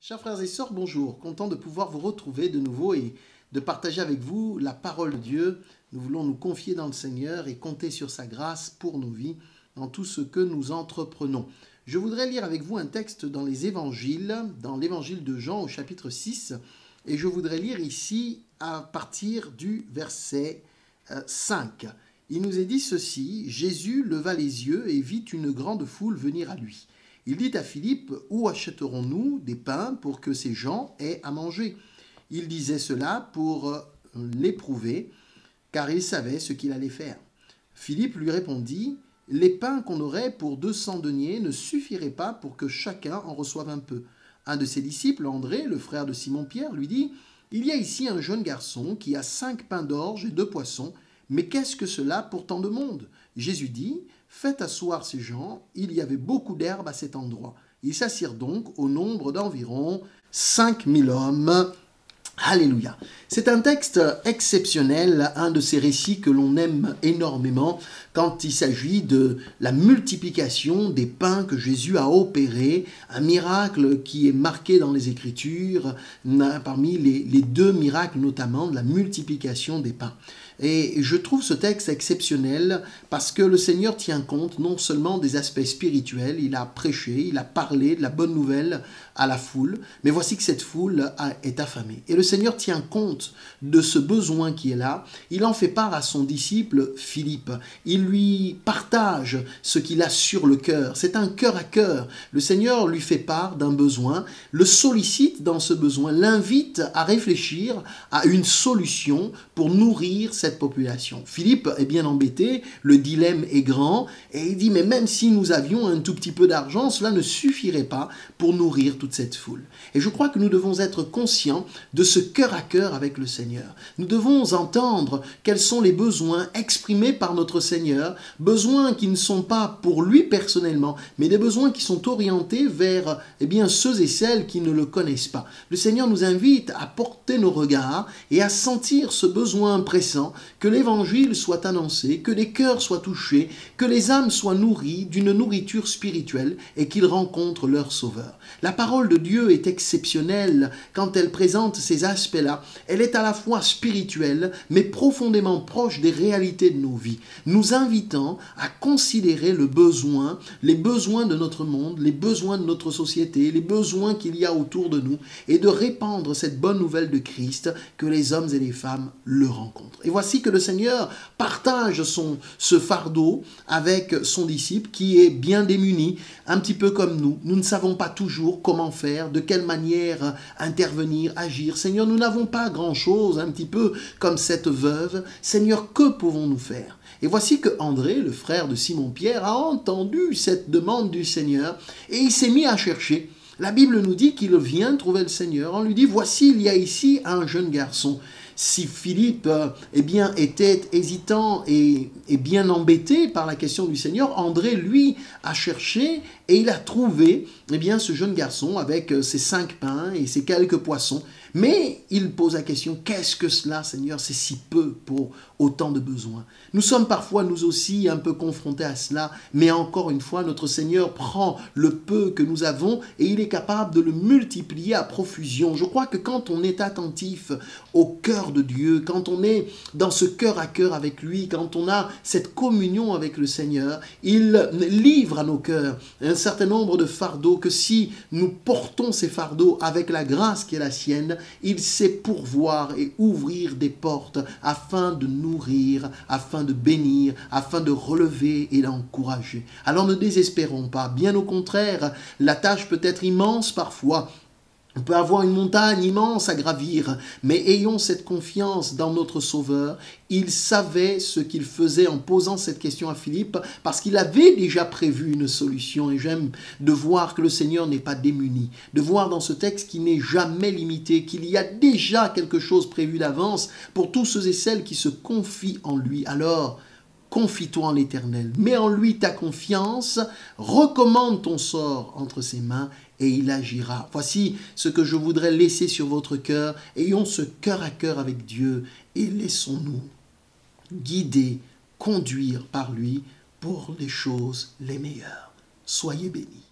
Chers frères et sœurs, bonjour. Content de pouvoir vous retrouver de nouveau et de partager avec vous la parole de Dieu. Nous voulons nous confier dans le Seigneur et compter sur sa grâce pour nos vies dans tout ce que nous entreprenons. Je voudrais lire avec vous un texte dans les évangiles, dans l'évangile de Jean au chapitre 6, et je voudrais lire ici à partir du verset 5. Il nous est dit ceci: Jésus leva les yeux et vit une grande foule venir à lui. Il dit à Philippe: Où achèterons-nous des pains pour que ces gens aient à manger? Il disait cela pour l'éprouver, car il savait ce qu'il allait faire. Philippe lui répondit: Les pains qu'on aurait pour 200 deniers ne suffiraient pas pour que chacun en reçoive un peu. Un de ses disciples, André, le frère de Simon-Pierre, lui dit: Il y a ici un jeune garçon qui a 5 pains d'orge et 2 poissons, mais qu'est-ce que cela pour tant de monde? Jésus dit: Faites asseoir ces gens. Il y avait beaucoup d'herbe à cet endroit. Ils s'assirent donc au nombre d'environ 5000 hommes. Alléluia. C'est un texte exceptionnel, un de ces récits que l'on aime énormément quand il s'agit de la multiplication des pains que Jésus a opéré, un miracle qui est marqué dans les Écritures, parmi les 2 miracles notamment de la multiplication des pains. Et je trouve ce texte exceptionnel parce que le Seigneur tient compte non seulement des aspects spirituels, il a prêché, il a parlé de la bonne nouvelle à la foule, mais voici que cette foule est affamée. Et le Seigneur tient compte de ce besoin qui est là, il en fait part à son disciple Philippe, il lui partage ce qu'il a sur le cœur, c'est un cœur à cœur, le Seigneur lui fait part d'un besoin, le sollicite dans ce besoin, l'invite à réfléchir à une solution pour nourrir cette population. Philippe est bien embêté, le dilemme est grand, et il dit: mais même si nous avions un tout petit peu d'argent, cela ne suffirait pas pour nourrir toute cette foule. Et je crois que nous devons être conscients de ce cœur à cœur avec le Seigneur. Nous devons entendre quels sont les besoins exprimés par notre Seigneur, besoins qui ne sont pas pour lui personnellement, mais des besoins qui sont orientés vers ceux et celles qui ne le connaissent pas. Le Seigneur nous invite à porter nos regards et à sentir ce besoin pressant, que l'évangile soit annoncé, que les cœurs soient touchés, que les âmes soient nourries d'une nourriture spirituelle et qu'ils rencontrent leur Sauveur. La parole de Dieu est exceptionnelle quand elle présente ces aspects-là. Elle est à la fois spirituelle, mais profondément proche des réalités de nos vies, nous invitant à considérer le besoin, les besoins de notre monde, les besoins de notre société, les besoins qu'il y a autour de nous, et de répandre cette bonne nouvelle de Christ, que les hommes et les femmes le rencontrent. Et voici que le Seigneur partage ce fardeau avec son disciple qui est bien démuni, un petit peu comme nous. Nous ne savons pas toujours comment faire, de quelle manière intervenir, agir. Seigneur, nous n'avons pas grand-chose, un petit peu comme cette veuve. Seigneur, que pouvons-nous faire? Et voici que André, le frère de Simon-Pierre, a entendu cette demande du Seigneur et il s'est mis à chercher. La Bible nous dit qu'il vient trouver le Seigneur. On lui dit: voici, il y a ici un jeune garçon. Si Philippe était hésitant et bien embêté par la question du Seigneur, André, lui, a cherché et il a trouvé ce jeune garçon avec ses 5 pains et ses quelques poissons. Mais il pose la question: qu'est-ce que cela, Seigneur? C'est si peu pour autant de besoins. Nous sommes parfois, nous aussi, un peu confrontés à cela, mais encore une fois, notre Seigneur prend le peu que nous avons et il est capable de le multiplier à profusion. Je crois que quand on est attentif au cœur de Dieu, quand on est dans ce cœur à cœur avec lui, quand on a cette communion avec le Seigneur, il livre à nos cœurs un certain nombre de fardeaux que si nous portons ces fardeaux avec la grâce qui est la sienne, il sait pourvoir et ouvrir des portes afin de nourrir, afin de bénir, afin de relever et d'encourager. Alors ne désespérons pas, bien au contraire, la tâche peut être immense parfois. On peut avoir une montagne immense à gravir, mais ayons cette confiance dans notre Sauveur. Il savait ce qu'il faisait en posant cette question à Philippe, parce qu'il avait déjà prévu une solution. Et j'aime de voir que le Seigneur n'est pas démuni, de voir dans ce texte qu'il n'est jamais limité, qu'il y a déjà quelque chose prévu d'avance pour tous ceux et celles qui se confient en lui. Alors, confie-toi en l'Éternel, mets en lui ta confiance, recommande ton sort entre ses mains et il agira. Voici ce que je voudrais laisser sur votre cœur. Ayons ce cœur à cœur avec Dieu et laissons-nous guider, conduire par lui pour les choses les meilleures. Soyez bénis.